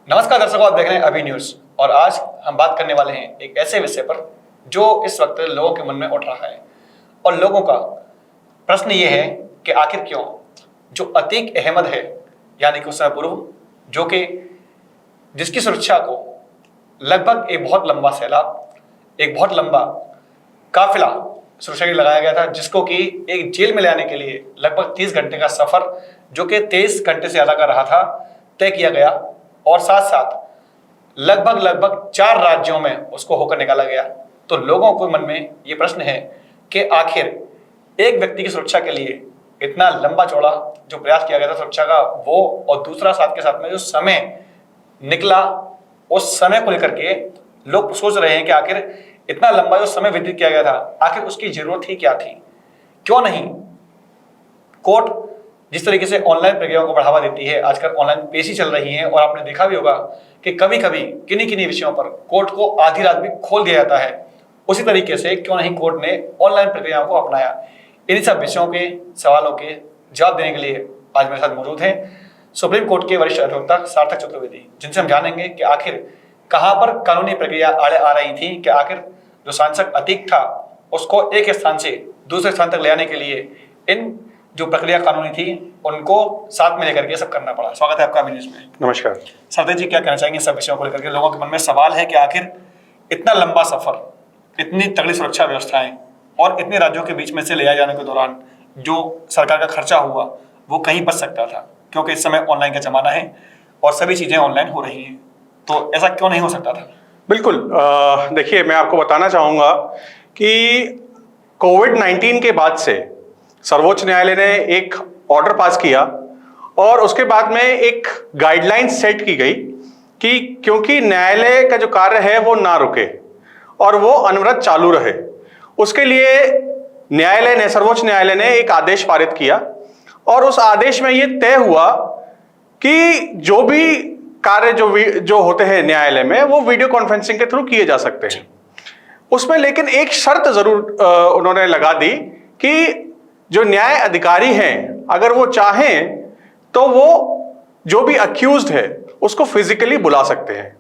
नमस्कार दर्शकों, आप देख रहे हैं अभी न्यूज और आज हम बात करने वाले हैं एक ऐसे विषय पर जो इस वक्त लोगों के मन में उठ रहा है। और लोगों का प्रश्न ये है कि आखिर क्यों जो अतीक अहमद है, यानी कुछ समय पूर्व जो कि जिसकी सुरक्षा को लगभग एक बहुत लंबा सैलाब, एक बहुत लंबा काफिला सुरक्षा के लिए लगाया गया था, जिसको कि एक जेल में ले आने के लिए लगभग 30 घंटे का सफर जो कि 23 घंटे से ज्यादा का रहा था तय किया गया और साथ साथ लगभग 4 राज्यों में उसको होकर निकाला गया। तो लोगों को मन में ये प्रश्न है कि आखिर एक व्यक्ति की सुरक्षा के लिए इतना लंबा चौड़ा जो प्रयास किया गया था सुरक्षा का, वो और दूसरा साथ के साथ में जो समय निकला, उस समय को लेकर के लोग सोच रहे हैं कि आखिर इतना लंबा जो समय व्यतीत किया गया था, आखिर उसकी जरूरत ही क्या थी। क्यों नहीं कोर्ट जिस तरीके से ऑनलाइन प्रक्रियाओं को बढ़ावा देती है, आजकल ऑनलाइन पेशी चल रही है और आपने देखा भी होगा कि कभी कभी किन्हीं विषयों पर कोर्ट को आधी रात भी खोल दिया जाता है, उसी तरीके से क्यों नहीं कोर्ट ने ऑनलाइन प्रक्रियाओं को अपनाया। इन सब विषयों के सवालों के जवाब देने के लिए आज मेरे साथ मौजूद हैं सुप्रीम कोर्ट के वरिष्ठ अधिवक्ता सार्थक चतुर्वेदी, जिनसे हम जानेंगे कि आखिर कहाँ पर कानूनी प्रक्रिया आड़े आ रही थी कि आखिर जो सांसद अतीक था उसको एक स्थान से दूसरे स्थान तक ले आने के लिए इन जो प्रक्रिया कानूनी थी उनको साथ में लेकर के सब करना पड़ा। स्वागत है आपका अभी न्यूज में। नमस्कार। सरदेव जी, क्या कहना चाहेंगे सब विषयों को लेकर के? लोगों के मन में सवाल है कि आखिर इतना लंबा सफर, इतनी तगड़ी सुरक्षा व्यवस्थाएं और इतने राज्यों के बीच में से ले आए जाने के दौरान जो सरकार का खर्चा हुआ वो कहीं बच सकता था, क्योंकि इस समय ऑनलाइन का जमाना है और सभी चीजें ऑनलाइन हो रही हैं, तो ऐसा क्यों नहीं हो सकता था? बिल्कुल, देखिए मैं आपको बताना चाहूँगा कि कोविड-19 के बाद से सर्वोच्च न्यायालय ने एक ऑर्डर पास किया और उसके बाद में एक गाइडलाइन सेट की गई कि क्योंकि न्यायालय का जो कार्य है वो ना रुके और वो अनवरत चालू रहे, उसके लिए न्यायालय ने, सर्वोच्च न्यायालय ने एक आदेश पारित किया और उस आदेश में ये तय हुआ कि जो भी कार्य जो होते हैं न्यायालय में वो वीडियो कॉन्फ्रेंसिंग के थ्रू किए जा सकते हैं। उसमें लेकिन एक शर्त जरूर उन्होंने लगा दी कि जो न्याय अधिकारी हैं अगर वो चाहें तो वो जो भी अक्यूज्ड है उसको फिजिकली बुला सकते हैं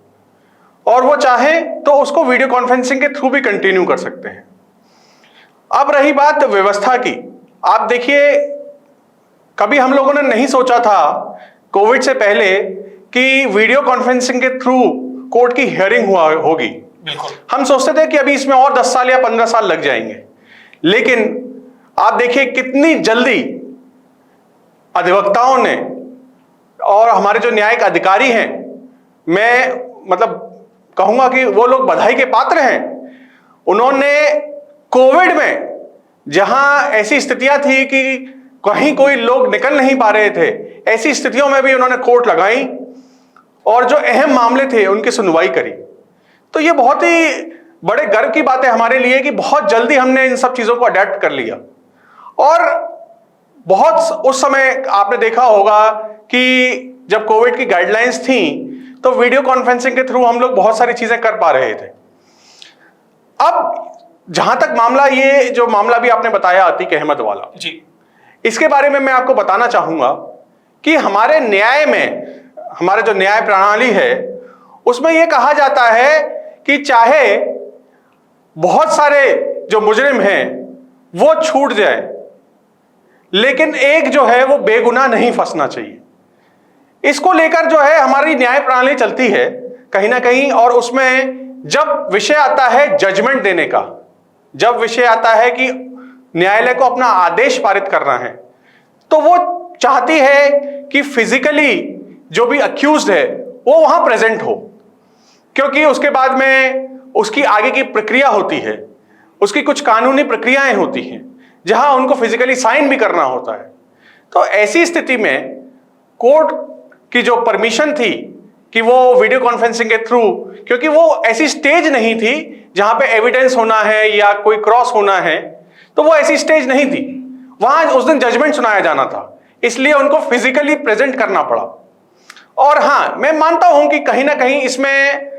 और वो चाहें तो उसको वीडियो कॉन्फ्रेंसिंग के थ्रू भी कंटिन्यू कर सकते हैं। अब रही बात व्यवस्था की, आप देखिए कभी हम लोगों ने नहीं सोचा था कोविड से पहले कि वीडियो कॉन्फ्रेंसिंग के थ्रू कोर्ट की हियरिंग होगी। हम सोचते थे कि अभी इसमें और 10 साल या 15 साल लग जाएंगे, लेकिन आप देखिए कितनी जल्दी अधिवक्ताओं ने और हमारे जो न्यायिक अधिकारी हैं, मैं मतलब कहूंगा कि वो लोग बधाई के पात्र हैं। उन्होंने कोविड में जहां ऐसी स्थितियां थी कि कहीं कोई लोग निकल नहीं पा रहे थे, ऐसी स्थितियों में भी उन्होंने कोर्ट लगाई और जो अहम मामले थे उनकी सुनवाई करी। तो ये बहुत ही बड़े गर्व की बात है हमारे लिए कि बहुत जल्दी हमने इन सब चीजों को अडेप्ट कर लिया। और बहुत उस समय आपने देखा होगा कि जब कोविड की गाइडलाइंस थी तो वीडियो कॉन्फ्रेंसिंग के थ्रू हम लोग बहुत सारी चीजें कर पा रहे थे। अब जहां तक मामला, ये जो मामला भी आपने बताया अतीक अहमद वाला जी, इसके बारे में मैं आपको बताना चाहूंगा कि हमारे न्याय में, हमारे जो न्याय प्रणाली है उसमें यह कहा जाता है कि चाहे बहुत सारे जो मुजरिम हैं वो छूट जाए, लेकिन एक जो है वो बेगुनाह नहीं फंसना चाहिए। इसको लेकर जो है हमारी न्याय प्रणाली चलती है कहीं ना कहीं। और उसमें जब विषय आता है जजमेंट देने का, जब विषय आता है कि न्यायालय को अपना आदेश पारित करना है, तो वो चाहती है कि फिजिकली जो भी अक्यूज्ड है वो वहां प्रेजेंट हो, क्योंकि उसके बाद में उसकी आगे की प्रक्रिया होती है, उसकी कुछ कानूनी प्रक्रियाएं होती हैं जहां उनको फिजिकली साइन भी करना होता है। तो ऐसी स्थिति में कोर्ट की जो परमिशन थी कि वो वीडियो कॉन्फ्रेंसिंग के थ्रू, क्योंकि वो ऐसी स्टेज नहीं थी जहां पे एविडेंस होना है या कोई क्रॉस होना है, तो वो ऐसी स्टेज नहीं थी, वहां उस दिन जजमेंट सुनाया जाना था, इसलिए उनको फिजिकली प्रेजेंट करना पड़ा। और हाँ, मैं मानता हूं कि कहीं ना कहीं इसमें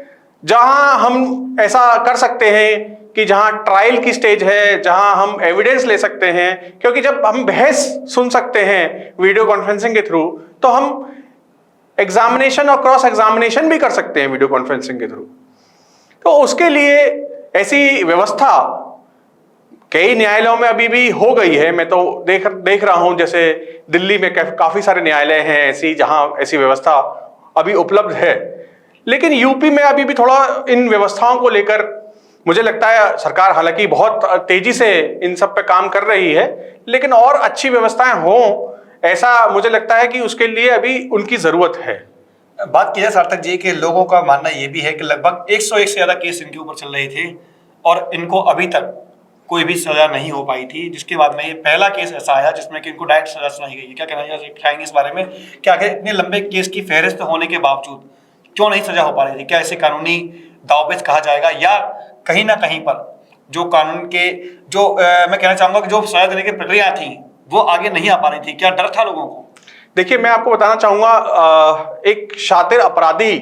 जहां हम ऐसा कर सकते हैं कि जहां ट्रायल की स्टेज है, जहां हम एविडेंस ले सकते हैं, क्योंकि जब हम बहस सुन सकते हैं वीडियो कॉन्फ्रेंसिंग के थ्रू तो हम एग्जामिनेशन और क्रॉस एग्जामिनेशन भी कर सकते हैं वीडियो कॉन्फ्रेंसिंग के थ्रू। तो उसके लिए ऐसी व्यवस्था कई न्यायालयों में अभी भी हो गई है। मैं तो देख रहा हूं, जैसे दिल्ली में काफी सारे न्यायालय हैं ऐसी, जहां ऐसी व्यवस्था अभी उपलब्ध है। लेकिन यूपी में अभी भी थोड़ा इन व्यवस्थाओं को लेकर मुझे लगता है सरकार हालांकि बहुत तेजी से इन सब पे काम कर रही है, लेकिन और अच्छी व्यवस्थाएं हों, ऐसा मुझे लगता है कि उसके लिए अभी उनकी जरूरत है। बात की जाए सार्थक जी कि लोगों का मानना यह भी है कि लगभग 101 से ज्यादा केस इनके ऊपर चल रहे थे और इनको अभी तक कोई भी सजा नहीं हो पाई थी, जिसके बाद में ये पहला केस ऐसा आया जिसमें कि इनको डायरेक्ट सजा सुनाई गई है। क्या कहना चाहेंगे इस बारे में कि आखिर इतने लंबे केस की फहरिस्त होने के बावजूद क्यों नहीं सजा हो पा रही थी? क्या इसे कानूनी दावपेच कहा जाएगा, या कहीं ना कहीं पर जो कानून के जो मैं कहना चाहूंगा कि जो सजा देने की प्रक्रिया थी वो आगे नहीं आ पा रही थी? क्या डर था लोगों को? देखिए, मैं आपको बताना चाहूंगा, एक शातिर अपराधी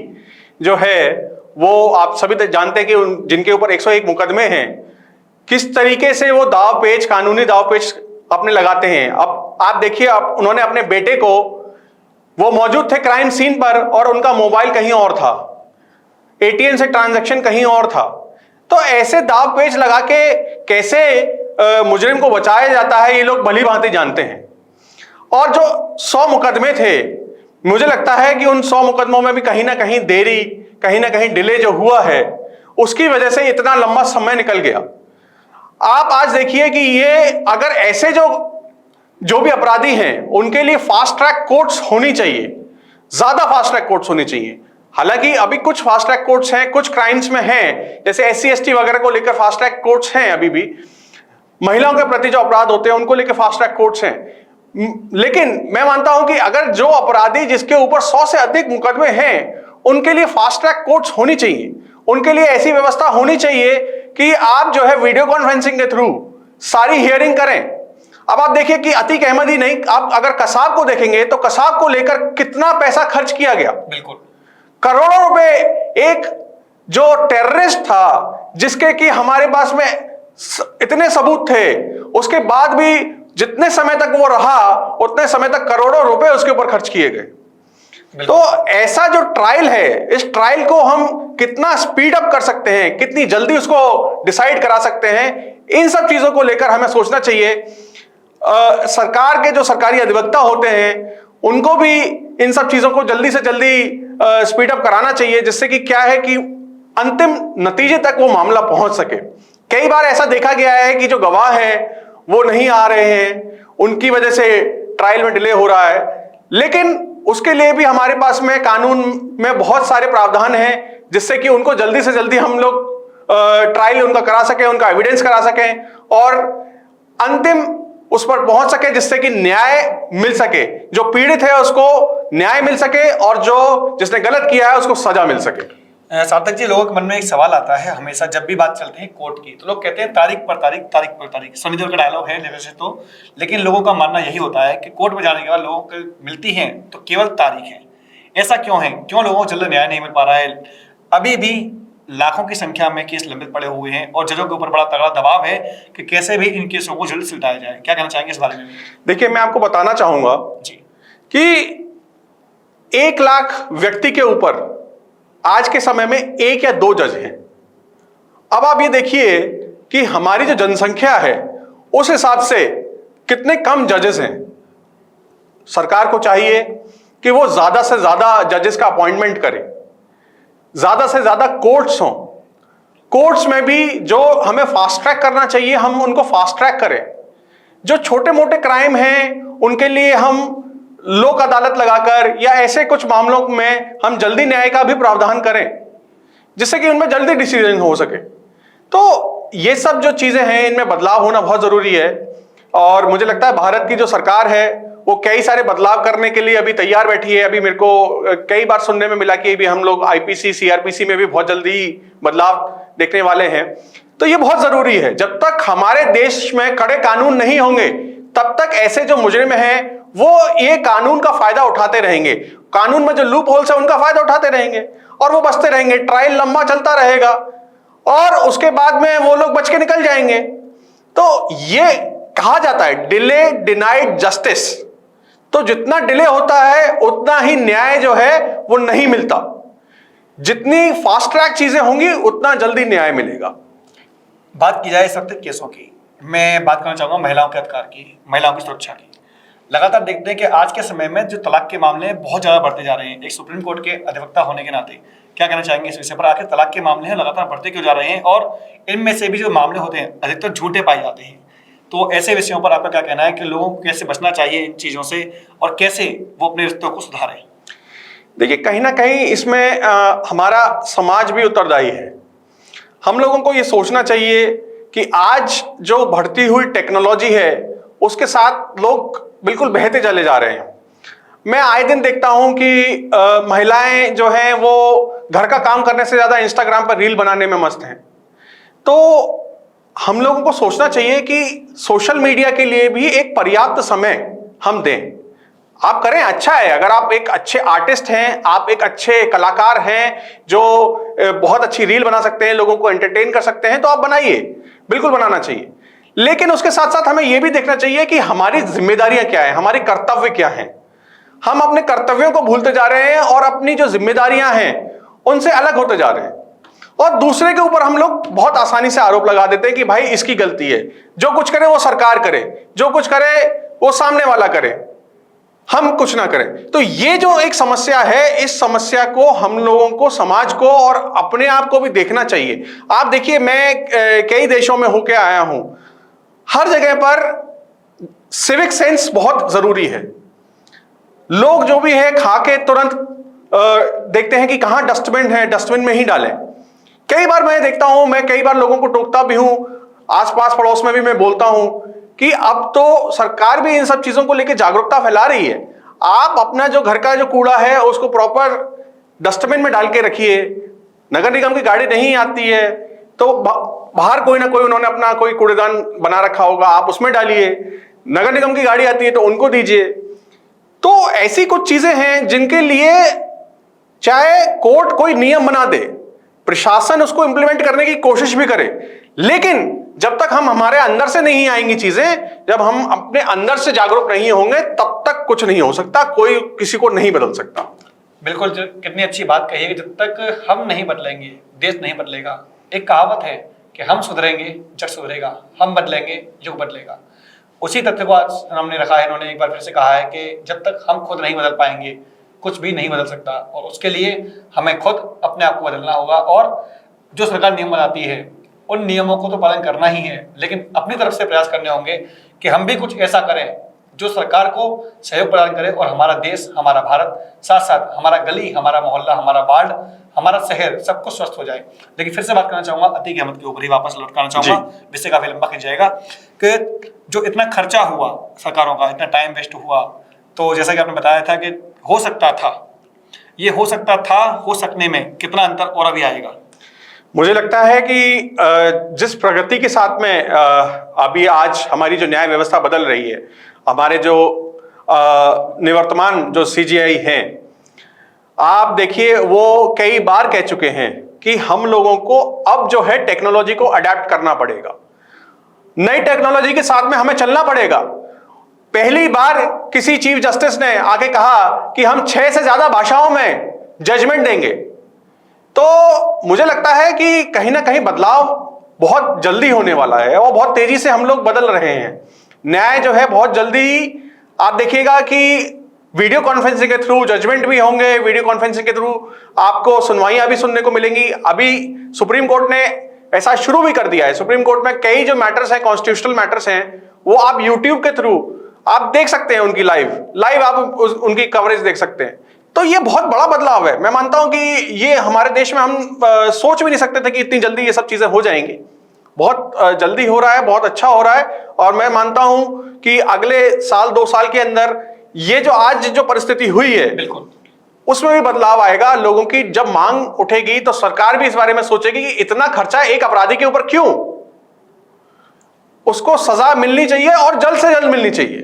जो है वो आप सभी जानते हैं कि जिनके ऊपर 101 मुकदमे हैं, किस तरीके से वो दावपेच, कानूनी दावपेच अपने लगाते हैं। अब आप देखिए, उन्होंने अपने बेटे को, वो मौजूद थे क्राइम सीन पर और उनका मोबाइल कहीं और था, एटीएम से ट्रांजैक्शन कहीं और था। तो ऐसे दावपेच लगा के कैसे मुजरिम को बचाया जाता है, ये लोग भली भांति जानते हैं। और जो 100 मुकदमे थे, मुझे लगता है कि उन 100 मुकदमों में भी कहीं ना कहीं देरी, कहीं ना कहीं डिले जो हुआ है, उसकी वजह से इतना लंबा समय निकल गया। आप आज देखिए कि ये अगर ऐसे जो भी अपराधी हैं, उनके लिए फास्ट ट्रैक कोर्ट्स होनी चाहिए, ज्यादा फास्ट ट्रैक कोर्ट्स होनी चाहिए। हालांकि अभी कुछ फास्ट ट्रैक कोर्ट्स हैं, कुछ क्राइम्स में हैं, जैसे SC ST वगैरह को लेकर फास्ट ट्रैक कोर्ट्स हैं अभी भी। महिलाओं के प्रति जो अपराध होते हैं उनको लेकर फास्ट ट्रैक कोर्ट्स हैं। लेकिन मैं मानता हूं कि अगर जो अपराधी जिसके ऊपर 100 से अधिक मुकदमे हैं, उनके लिए फास्ट ट्रैक कोर्ट्स होनी चाहिए। उनके लिए ऐसी व्यवस्था होनी चाहिए कि आप जो है वीडियो कॉन्फ्रेंसिंग के थ्रू सारी हियरिंग करें। अब आप देखिए कि अतीक अहमद ही नहीं, आप अगर कसाब को देखेंगे तो कसाब को लेकर कितना पैसा खर्च किया गया, बिल्कुल करोड़ों रुपए। एक जो टेररिस्ट था जिसके कि हमारे पास में इतने सबूत थे, उसके बाद भी जितने समय तक वो रहा उतने समय तक करोड़ों रुपए उसके ऊपर खर्च किए गए। तो ऐसा जो ट्रायल है, इस ट्रायल को हम कितना स्पीड अप कर सकते हैं, कितनी जल्दी उसको डिसाइड करा सकते हैं, इन सब चीजों को लेकर हमें सोचना चाहिए। सरकार के जो सरकारी अधिवक्ता होते हैं उनको भी इन सब चीजों को जल्दी से जल्दी स्पीड अप कराना चाहिए, जिससे कि क्या है कि अंतिम नतीजे तक वो मामला पहुंच सके। कई बार ऐसा देखा गया है कि जो गवाह हैं वो नहीं आ रहे हैं, उनकी वजह से ट्रायल में डिले हो रहा है। लेकिन उसके लिए भी हमारे पास में कानून में बहुत सारे प्रावधान हैं, जिससे कि उनको जल्दी से जल्दी हम लोग ट्रायल उनका करा सकें, उनका एविडेंस करा सकें और अंतिम उस पर पहुंच सके, जिससे कि न्याय मिल सके, जो पीड़ित है उसको न्याय मिल सके और जो जिसने गलत किया है उसको सजा मिल सके। सार्थक जी, लोगों के मन में एक सवाल आता है हमेशा जब भी बात चलती है कोर्ट की, तो लोग कहते हैं तारीख पर तारीख, तारीख पर तारीख। सनी देओल का डायलॉग है वैसे तो, लेकिन लोगों का मानना यही होता है कि कोर्ट में जाने के बाद लोगों को मिलती है तो केवल तारीख है। ऐसा क्यों है? क्यों लोगों को जल्द न्याय नहीं मिल पा रहा है? अभी भी लाखों की संख्या में केस लंबित पड़े हुए हैं और जजों के ऊपर बड़ा तगड़ा दबाव है कि कैसे भी इन केसों को जल्द सुलझाया जाए। क्या कहना चाहेंगे इस बारे में? देखिए, मैं आपको बताना चाहूंगा जी कि 1 लाख व्यक्ति के ऊपर आज के समय में 1 या 2 जज हैं। अब आप ये देखिए कि हमारी जो जनसंख्या है उस हिसाब से कितने कम जजेस हैं। सरकार को चाहिए कि वो ज्यादा से ज्यादा जजेस का अपॉइंटमेंट करे, ज्यादा से ज्यादा कोर्ट्स हों। कोर्ट्स में भी जो हमें फास्ट ट्रैक करना चाहिए हम उनको फास्ट ट्रैक करें। जो छोटे मोटे क्राइम हैं उनके लिए हम लोक अदालत लगाकर या ऐसे कुछ मामलों में हम जल्दी न्याय का भी प्रावधान करें, जिससे कि उनमें जल्दी डिसीजन हो सके। तो ये सब जो चीजें हैं इनमें बदलाव होना बहुत जरूरी है और मुझे लगता है भारत की जो सरकार है वो कई सारे बदलाव करने के लिए अभी तैयार बैठी है। अभी मेरे को कई बार सुनने में मिला कि अभी हम लोग IPC CRPC में भी बहुत जल्दी बदलाव देखने वाले हैं। तो ये बहुत जरूरी है। जब तक हमारे देश में कड़े कानून नहीं होंगे तब तक ऐसे जो मुजरिम हैं वो ये कानून का फायदा उठाते रहेंगे, कानून में जो लूप होल्स है उनका फायदा उठाते रहेंगे और वो बचते रहेंगे। ट्रायल लंबा चलता रहेगा और उसके बाद में वो लोग बच के निकल जाएंगे। तो ये कहा जाता है डिले डिनाइड जस्टिस। तो जितना डिले होता है उतना ही न्याय जो है वो नहीं मिलता। जितनी फास्ट ट्रैक चीजें होंगी उतना जल्दी न्याय मिलेगा। बात की जाए इस वक्त केसों की, मैं बात करना चाहूंगा महिलाओं के अधिकार की, महिलाओं की सुरक्षा की। लगातार देखते हैं कि आज के समय में जो तलाक के मामले हैं बहुत ज़्यादा बढ़ते जा रहे हैं। एक सुप्रीम कोर्ट के अधिवक्ता होने के नाते क्या कहना चाहेंगे इस विषय पर? आखिर तलाक के मामले हैं लगातार बढ़ते क्यों जा रहे हैं, और इनमें से भी जो मामले होते हैं अधिकतर झूठे पाए जाते हैं। तो ऐसे विषयों पर आपका क्या कहना है कि लोगों को कैसे बचना चाहिए इन चीज़ों से, और कैसे वो अपने रिश्तों को सुधारें? देखिए, कहीं ना कहीं इसमें हमारा समाज भी उत्तरदायी है। हम लोगों को ये सोचना चाहिए कि आज जो बढ़ती हुई टेक्नोलॉजी है उसके साथ लोग बिल्कुल बहते चले जा रहे हैं। मैं आए दिन देखता हूं कि महिलाएं जो हैं वो घर का काम करने से ज्यादा इंस्टाग्राम पर रील बनाने में मस्त हैं। तो हम लोगों को सोचना चाहिए कि सोशल मीडिया के लिए भी एक पर्याप्त समय हम दें। आप करें, अच्छा है। अगर आप एक अच्छे आर्टिस्ट हैं, आप एक अच्छे कलाकार हैं जो बहुत अच्छी रील बना सकते हैं, लोगों को एंटरटेन कर सकते हैं, तो आप बनाइए, बिल्कुल बनाना चाहिए। लेकिन उसके साथ साथ हमें यह भी देखना चाहिए कि हमारी जिम्मेदारियां क्या है, हमारे कर्तव्य क्या हैं। हम अपने कर्तव्यों को भूलते जा रहे हैं और अपनी जो जिम्मेदारियां हैं उनसे अलग होते जा रहे हैं, और दूसरे के ऊपर हम लोग बहुत आसानी से आरोप लगा देते हैं कि भाई इसकी गलती है, जो कुछ करे वो सरकार करे, जो कुछ करे वो सामने वाला करे, हम कुछ ना करें। तो ये जो एक समस्या है, इस समस्या को हम लोगों को, समाज को और अपने आप को भी देखना चाहिए। आप देखिए, मैं कई देशों में होके आया हूं, हर जगह पर सिविक सेंस बहुत जरूरी है। लोग जो भी है खा के तुरंत देखते हैं कि कहां डस्टबिन है, डस्टबिन में ही डालें। कई बार मैं देखता हूं, मैं कई बार लोगों को टोकता भी हूं, आसपास पड़ोस में भी मैं बोलता हूं कि अब तो सरकार भी इन सब चीजों को लेकर जागरूकता फैला रही है। आप अपना जो घर का जो कूड़ा है उसको प्रॉपर डस्टबिन में डाल के रखिए। नगर निगम की गाड़ी नहीं आती है तो बाहर कोई ना कोई उन्होंने अपना कोई कूड़ेदान बना रखा होगा, आप उसमें डालिए। नगर निगम की गाड़ी आती है तो उनको दीजिए। तो ऐसी कुछ चीजें हैं जिनके लिए चाहे कोर्ट कोई नियम बना दे, प्रशासन उसको इंप्लीमेंट करने की कोशिश भी करे, लेकिन जब तक हम हमारे अंदर से नहीं आएंगी चीजें, जब हम अपने अंदर से जागरूक नहीं होंगे, तब तक कुछ नहीं हो सकता, कोई किसी को नहीं बदल सकता। बिल्कुल, कितनी अच्छी बात कही है कि जब तक हम नहीं बदलेंगे देश नहीं बदलेगा। एक कहावत है कि हम सुधरेंगे जग सुधरेगा, हम बदलेंगे युग बदलेगा। उसी तथ्य को आज हमने रखा है। इन्होंने एक बार फिर से कहा है कि जब तक हम खुद नहीं बदल पाएंगे कुछ भी नहीं बदल सकता, और उसके लिए हमें खुद अपने आप को बदलना होगा। और जो सरकार नियम बनाती है उन नियमों को तो पालन करना ही है, लेकिन अपनी तरफ से प्रयास करने होंगे कि हम भी कुछ ऐसा करें जो सरकार को सहयोग प्रदान करे, और हमारा देश, हमारा भारत, साथ साथ हमारा गली, हमारा मोहल्ला, हमारा वार्ड, हमारा शहर, सब कुछ स्वस्थ हो जाए। लेकिन फिर से बात करना चाहूंगा अतीक अहमद के ऊपर ही वापस लौटना चाहूंगा, जिससे काफी लंबा खिंच जाएगा, कि जो इतना खर्चा हुआ सरकारों का, इतना टाइम वेस्ट हुआ, तो जैसा कि आपने बताया था कि हो सकता था, ये हो सकता था, हो सकने में कितना अंतर और अभी आएगा? मुझे लगता है कि जिस प्रगति के साथ में अभी आज हमारी जो न्याय व्यवस्था बदल रही है, हमारे जो निवर्तमान जो सीजीआई हैं, आप देखिए वो कई बार कह चुके हैं कि हम लोगों को अब जो है टेक्नोलॉजी को अडेप्ट करना पड़ेगा, नई टेक्नोलॉजी के साथ में हमें चलना पड़ेगा। पहली बार किसी चीफ जस्टिस ने आके कहा कि हम 6 से ज्यादा भाषाओं में जजमेंट देंगे। तो मुझे लगता है कि कहीं ना कहीं बदलाव बहुत जल्दी होने वाला है, और बहुत तेजी से हम लोग बदल रहे हैं। न्याय जो है बहुत जल्दी, आप देखिएगा कि वीडियो कॉन्फ्रेंसिंग के थ्रू जजमेंट भी होंगे, वीडियो कॉन्फ्रेंसिंग के थ्रू आपको सुनवाइयां भी सुनने को मिलेंगी। अभी सुप्रीम कोर्ट ने ऐसा शुरू भी कर दिया है। सुप्रीम कोर्ट में कई जो मैटर्स हैं, कॉन्स्टिट्यूशनल मैटर्स हैं, वो आप यूट्यूब के थ्रू आप देख सकते हैं, उनकी लाइव आप उनकी कवरेज देख सकते हैं। तो ये बहुत बड़ा बदलाव है। मैं मानता हूं कि ये हमारे देश में हम सोच भी नहीं सकते थे कि इतनी जल्दी ये सब चीजें हो जाएंगी। बहुत जल्दी हो रहा है, बहुत अच्छा हो रहा है, और मैं मानता हूं कि अगले साल 2 साल के अंदर ये जो आज जो परिस्थिति हुई है, बिल्कुल उसमें भी बदलाव आएगा। लोगों की जब मांग उठेगी तो सरकार भी इस बारे में सोचेगी कि इतना खर्चा एक अपराधी के ऊपर क्यों, उसको सजा मिलनी चाहिए और जल्द से जल्द मिलनी चाहिए।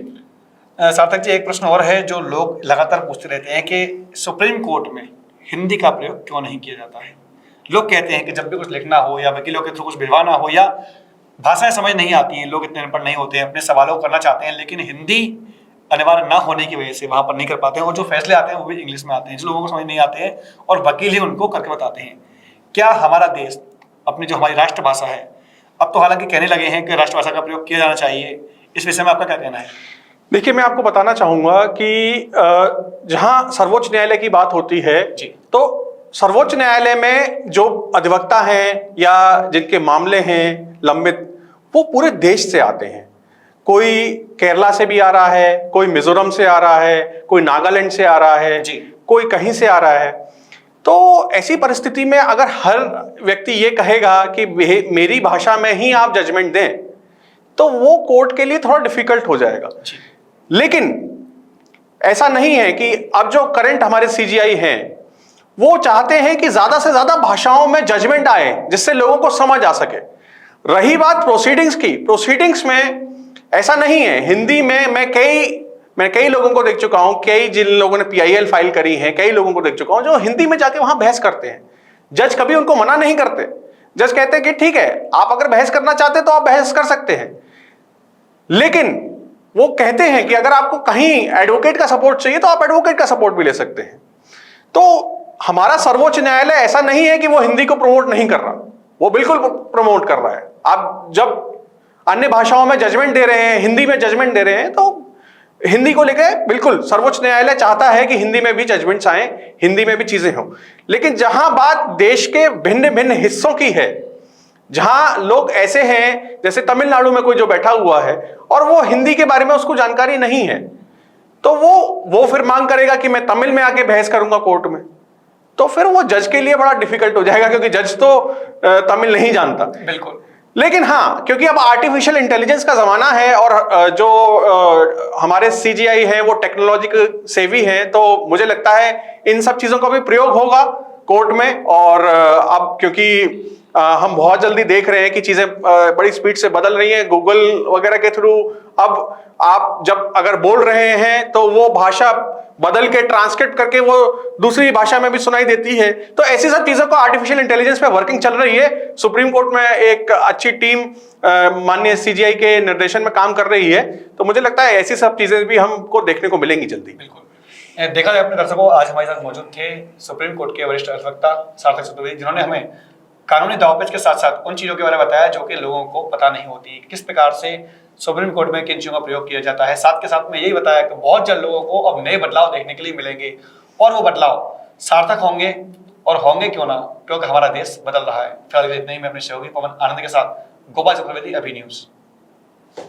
सार्थक जी, एक प्रश्न और है जो लोग लगातार पूछते रहते हैं कि सुप्रीम कोर्ट में हिंदी का प्रयोग क्यों नहीं किया जाता है। लोग कहते हैं कि जब भी कुछ लिखना हो या वकीलों के थ्रू कुछ भिजवाना हो, या भाषाएं समझ नहीं आती हैं, लोग इतने अनपढ़ नहीं होते हैं, अपने सवालों को करना चाहते हैं, लेकिन हिंदी अनिवार्य ना होने की वजह से वहां पर नहीं कर पाते हैं, और जो फैसले आते हैं वो भी इंग्लिश में आते हैं, जो लोगों को समझ नहीं आते हैं और वकील ही उनको करके बताते हैं। क्या हमारा देश अपनी जो हमारी राष्ट्रभाषा है, अब तो हालांकि कहने लगे हैं कि राष्ट्रभाषा का प्रयोग किया जाना चाहिए, इस विषय में आपका क्या कहना है? देखिए, मैं आपको बताना चाहूंगा कि जहां सर्वोच्च न्यायालय की बात होती है जी। तो सर्वोच्च न्यायालय में जो अधिवक्ता हैं या जिनके मामले हैं लंबित, वो पूरे देश से आते हैं। कोई केरला से भी आ रहा है, कोई मिजोरम से आ रहा है, कोई नागालैंड से आ रहा है, जी। कोई कहीं से आ रहा है। तो ऐसी परिस्थिति में अगर हर व्यक्ति ये कहेगा कि मेरी भाषा में ही आप जजमेंट दें, तो वो कोर्ट के लिए थोड़ा डिफिकल्ट हो जाएगा। जी। लेकिन ऐसा नहीं है कि अब जो करंट हमारे सीजीआई हैं वो चाहते हैं कि ज्यादा से ज्यादा भाषाओं में जजमेंट आए जिससे लोगों को समझ आ सके। रही बात प्रोसीडिंग्स की, प्रोसीडिंग्स में ऐसा नहीं है। हिंदी में मैं कई लोगों को देख चुका हूं, कई जिन लोगों ने पीआईएल फाइल करी है, कई लोगों को देख चुका हूं जो हिंदी में जाके वहां बहस करते हैं। जज कभी उनको मना नहीं करते। जज कहते हैं कि ठीक है, आप अगर बहस करना चाहते तो आप बहस कर सकते हैं, लेकिन वो कहते हैं कि अगर आपको कहीं एडवोकेट का सपोर्ट चाहिए तो आप एडवोकेट का सपोर्ट भी ले सकते हैं। तो हमारा सर्वोच्च न्यायालय ऐसा नहीं है कि वो हिंदी को प्रमोट नहीं कर रहा, वो बिल्कुल प्रमोट कर रहा है। आप जब अन्य भाषाओं में जजमेंट दे रहे हैं, हिंदी में जजमेंट दे रहे हैं, तो हिंदी को लेकर बिल्कुल सर्वोच्च न्यायालय चाहता है कि हिंदी में भी जजमेंट्स आए, हिंदी में भी चीजें हों। लेकिन जहां बात देश के भिन्न भिन्न हिस्सों की है, जहां लोग ऐसे हैं जैसे तमिलनाडु में कोई जो बैठा हुआ है और वो हिंदी के बारे में उसको जानकारी नहीं है, तो वो फिर मांग करेगा कि मैं तमिल में आके बहस करूंगा कोर्ट में, तो फिर वो जज के लिए बड़ा डिफिकल्ट हो जाएगा, क्योंकि जज तो तमिल नहीं जानता। बिल्कुल। लेकिन हाँ, क्योंकि अब आर्टिफिशियल इंटेलिजेंस का जमाना है और जो हमारे सीजीआई है वो टेक्नोलॉजी सेवी हैं, तो मुझे लगता है इन सब चीजों का भी प्रयोग होगा कोर्ट में। और अब क्योंकि हम बहुत जल्दी देख रहे हैं कि चीजें बड़ी स्पीड से बदल रही हैं गूगल वगैरह के थ्रू। अब आप जब अगर बोल रहे हैं तो वो भाषा बदल के ट्रांसक्रिप्ट करके वो दूसरी भाषा में भी सुनाई देती है। तो ऐसी सब चीजों को आर्टिफिशियल इंटेलिजेंस पे वर्किंग चल रही है। सुप्रीम कोर्ट में एक अच्छी टीम माननीय सीजीआई के निर्देशन में काम कर रही है, तो मुझे लगता है ऐसी सब चीजें भी हमको देखने को मिलेंगी जल्दी। बिल्कुल। देखा जाए अपने दर्शकों, आज हमारे साथ मौजूद थे सुप्रीम कोर्ट के वरिष्ठ अधिवक्ता सार्थक चतुर्वेदी, जिन्होंने हमें कानूनी दावपेच के साथ साथ उन चीज़ों के बारे में बताया जो कि लोगों को पता नहीं होती, किस प्रकार से सुप्रीम कोर्ट में किन चीज़ों का प्रयोग किया जाता है। साथ के साथ में यही बताया कि बहुत जल्द लोगों को अब नए बदलाव देखने के लिए मिलेंगे, और वो बदलाव सार्थक होंगे, और होंगे क्यों ना, क्योंकि हमारा देश बदल रहा है। फिलहाल इतना ही। मैं अपने सहयोगी पवन आनंद के साथ गोपाल चतुर्वेदी, अभी न्यूज़।